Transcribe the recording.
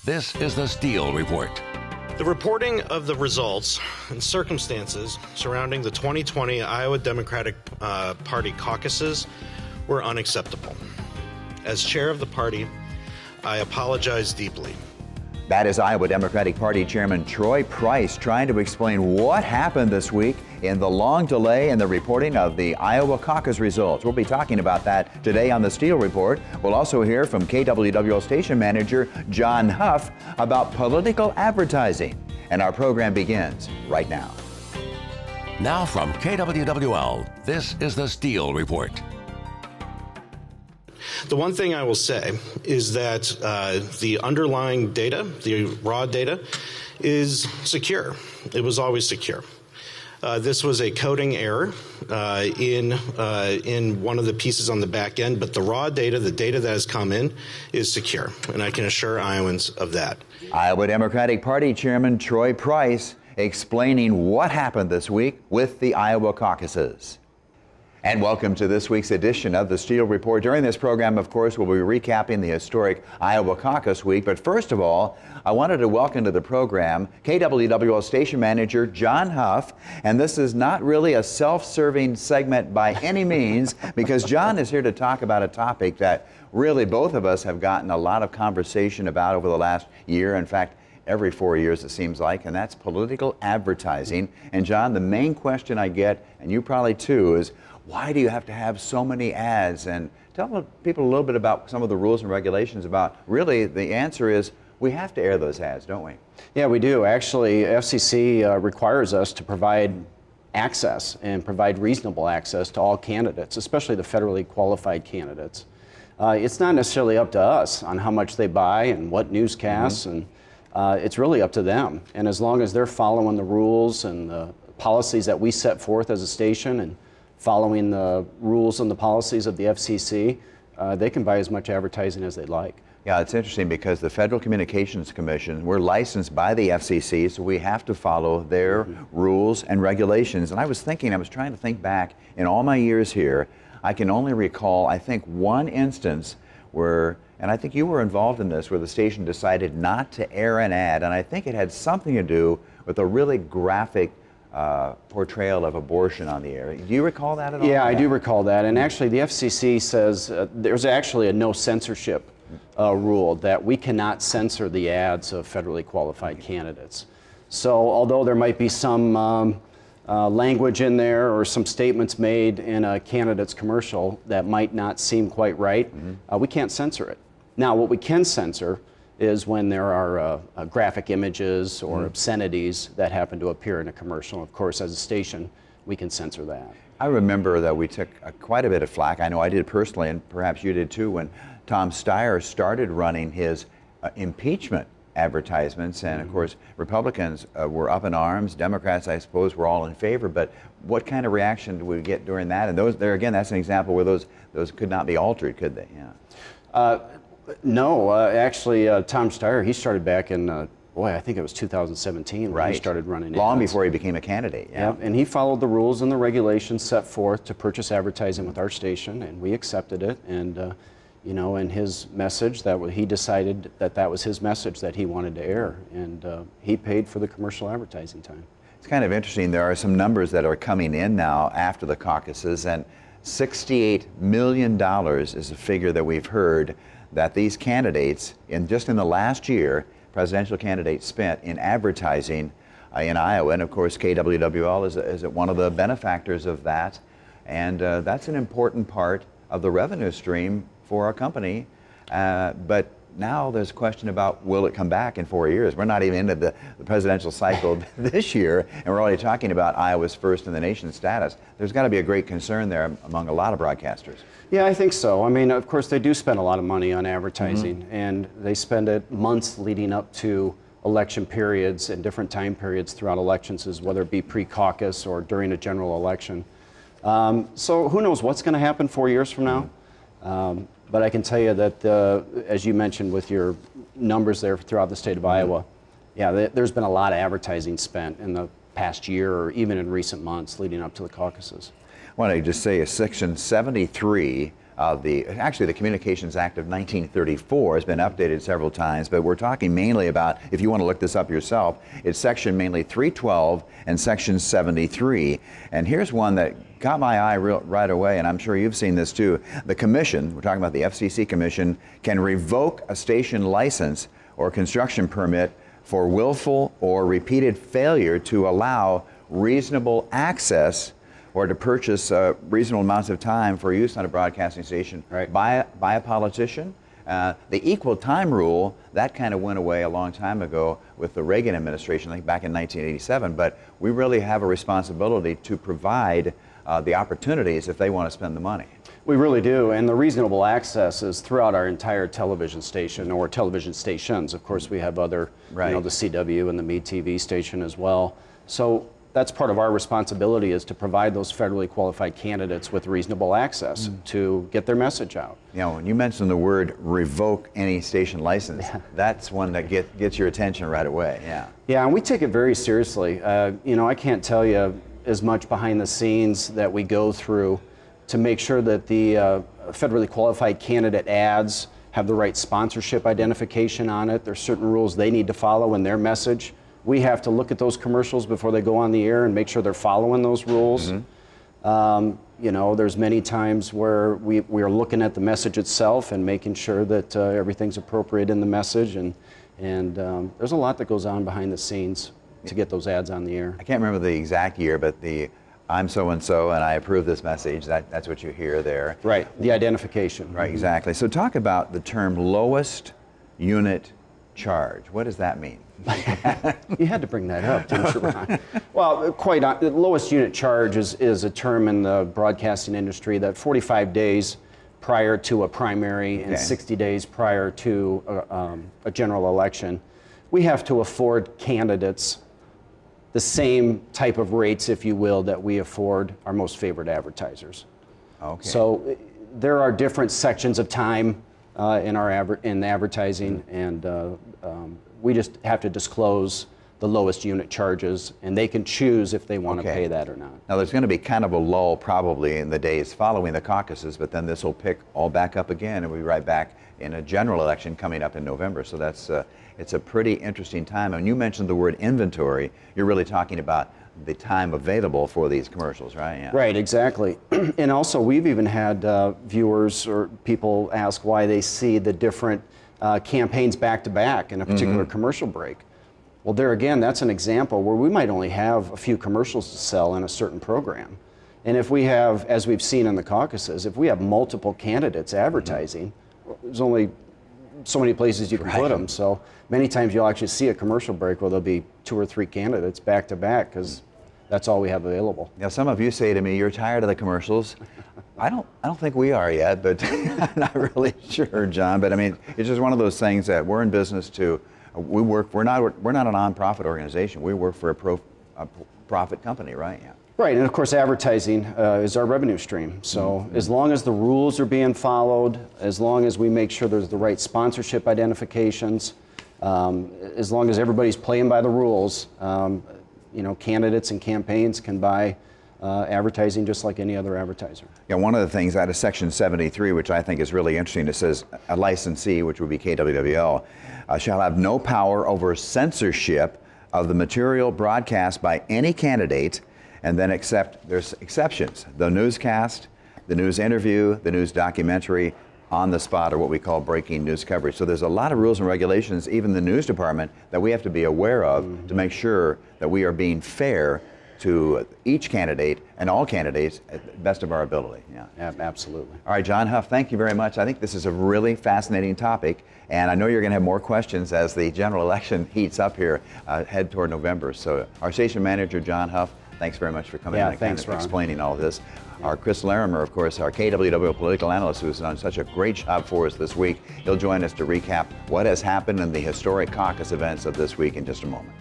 This is the Steele Report. The reporting of the results and circumstances surrounding the 2020 Iowa Democratic Party caucuses were unacceptable. As chair of the party, I apologize deeply. That is Iowa Democratic Party Chairman Troy Price trying to explain what happened this week in the long delay in the reporting of the Iowa caucus results. We'll be talking about that today on the Steele Report. We'll also hear from KWWL station manager John Huff about political advertising. And our program begins right now. Now from KWWL, this is the Steele Report. The one thing I will say is that the underlying data, the raw data, is secure. It was always secure. This was a coding error in one of the pieces on the back end, but the raw data, the data that has come in, is secure, and I can assure Iowans of that. Iowa Democratic Party Chairman Troy Price explaining what happened this week with the Iowa caucuses. And welcome to this week's edition of the Steele Report. During this program, of course, we'll be recapping the historic Iowa caucus week. But first of all, I wanted to welcome to the program KWWL station manager John Huff. And this is not really a self-serving segment by any means, because John is here to talk about a topic that really both of us have gotten a lot of conversation about over the last year. In fact, every 4 years it seems like, and that's political advertising. And John, the main question I get, and you probably too, is why do you have to have so many ads? And tell people a little bit about some of the rules and regulations about, really, the answer is we have to air those ads, don't we? Yeah, we do. Actually, FCC requires us to provide access and provide reasonable access to all candidates, especially the federally qualified candidates. It's not necessarily up to us on how much they buy and what newscasts, and it's really up to them. And as long as they're following the rules and the policies that we set forth as a station and following the rules and the policies of the FCC, they can buy as much advertising as they'd like. Yeah, it's interesting because the Federal Communications Commission, we're licensed by the FCC, so we have to follow their rules and regulations. And I was trying to think back in all my years here, I can only recall, I think, one instance where, and I think you were involved in this, where the station decided not to air an ad, and I think it had something to do with a really graphic portrayal of abortion on the air. Do you recall that at all? Yeah, I do recall that. And actually, the FCC says there's actually a no censorship rule, that we cannot censor the ads of federally qualified candidates. So although there might be some language in there or some statements made in a candidate's commercial that might not seem quite right, we can't censor it. Now, what we can censor is when there are graphic images or obscenities that happen to appear in a commercial. Of course, as a station, we can censor that. I remember that we took quite a bit of flack. I know I did personally, and perhaps you did too, when Tom Steyer started running his impeachment advertisements. And of course, Republicans were up in arms. Democrats, I suppose, were all in favor. But what kind of reaction did we get during that? And those, there again, that's an example where those could not be altered, could they? Yeah. No, actually, Tom Steyer, he started back in, I think it was 2017 when he started running long ads. before he became a candidate. Yeah. Yep, and he folled the rules and the regulations set forth to purchase advertising with our station, and we accepted it. And, you know, in his message, he decided that was his message that he wanted to air, and he paid for the commercial advertising time. It's kind of interesting. There are some numbers that are coming in now after the caucuses, and $68 million is a figure that we've heard that these candidates, just in the last year, presidential candidates spent in advertising in Iowa. And of course, KWWL is one of the benefactors of that. And that's an important part of the revenue stream for our company. But now there's a question about, will it come back in 4 years? We're not even into the presidential cycle this year, and we're already talking about Iowa's first in the nation status. There's got to be a great concern there among a lot of broadcasters. Yeah, I think so. I mean, of course, they do spend a lot of money on advertising, and they spend it months leading up to election periods and different time periods throughout elections, whether it be pre-caucus or during a general election. So who knows what's going to happen 4 years from now? But I can tell you that, as you mentioned with your numbers there throughout the state of Iowa, yeah, there's been a lot of advertising spent in the past year or even in recent months leading up to the caucuses. I want to just say Section 73 Actually, the Communications Act of 1934 has been updated several times, but we're talking mainly about, if you want to look this up yourself, it's section mainly 312 and section 73. And here's one that caught my eye right away, and I'm sure you've seen this too. The Commission, we're talking about the FCC Commission, can revoke a station license or construction permit for willful or repeated failure to allow reasonable access or to purchase reasonable amounts of time for use on a broadcasting station by a politician. The equal time rule, that kind of went away a long time ago with the Reagan administration, I think back in 1987, but we really have a responsibility to provide the opportunities if they want to spend the money. We really do, and the reasonable access is throughout our entire television station or television stations. Of course, we have other, the CW and the MeTV station as well. So that's part of our responsibility, is to provide those federally qualified candidates with reasonable access to get their message out. You know, when you mention the word revoke any station license, that's one that gets your attention right away. Yeah, and we take it very seriously. You know, I can't tell you as much behind the scenes that we go through to make sure that the federally qualified candidate ads have the right sponsorship identification on it. There's certain rules they need to follow in their message. We have to look at those commercials before they go on the air and make sure they're following those rules. You know, there's many times where we are looking at the message itself and making sure that everything's appropriate in the message, and there's a lot that goes on behind the scenes to get those ads on the air. I can't remember the exact year, but the I'm so-and-so and I approve this message, that's what you hear there. Right, the identification. Right, exactly. So talk about the term lowest unit charge. What does that mean? You had to bring that up, didn't you, Ron? Well, the lowest unit charge is a term in the broadcasting industry that 45 days prior to a primary and 60 days prior to a general election, we have to afford candidates the same type of rates, if you will, that we afford our most favored advertisers. Okay. So there are different sections of time in advertising, and we just have to disclose the lowest unit charges, and they can choose if they want to pay that or not. Now, there's going to be kind of a lull probably in the days following the caucuses, but then this will pick all back up again, and we'll be right back in a general election coming up in November. So that's it's a pretty interesting time. And you mentioned the word inventory. You're really talking about the time available for these commercials, right? Yeah. Right, exactly. And also, we've even had viewers or people ask why they see the different campaigns back to back in a particular commercial break. Well, there again, that's an example where we might only have a few commercials to sell in a certain program. And if we have, as we've seen in the caucuses, if we have multiple candidates advertising, there's only so many places you can put them. So many times you'll actually see a commercial break where there'll be 2 or 3 candidates back to back, because that's all we have available. Now, some of you say to me, you're tired of the commercials. I don't think we are yet, but I'm not really sure, John. But I mean, it's just one of those things that we're in business to. We're not a nonprofit organization. We work for a profit company, right? Yeah. Right, and of course advertising is our revenue stream. So as long as the rules are being followed, as long as we make sure there's the right sponsorship identifications, as long as everybody's playing by the rules, you know, candidates and campaigns can buy advertising just like any other advertiser. Yeah, one of the things out of Section 73, which I think is really interesting, it says a licensee, which would be KWWL, shall have no power over censorship of the material broadcast by any candidate, and then there's exceptions. The newscast, the news interview, the news documentary, on the spot, or what we call breaking news coverage. So there's a lot of rules and regulations, even the news department, that we have to be aware of to make sure that we are being fair to each candidate and all candidates at the best of our ability. Yeah, absolutely. All right, John Huff, thank you very much. I think this is a really fascinating topic, and I know you're going to have more questions as the general election heats up here, head toward November. So our station manager, John Huff, thanks very much for coming in and thanks, kind of explaining all of this. Our Chris Larimer, of course, our KWWL political analyst, who's done such a great job for us this week. He'll join us to recap what has happened in the historic caucus events of this week in just a moment.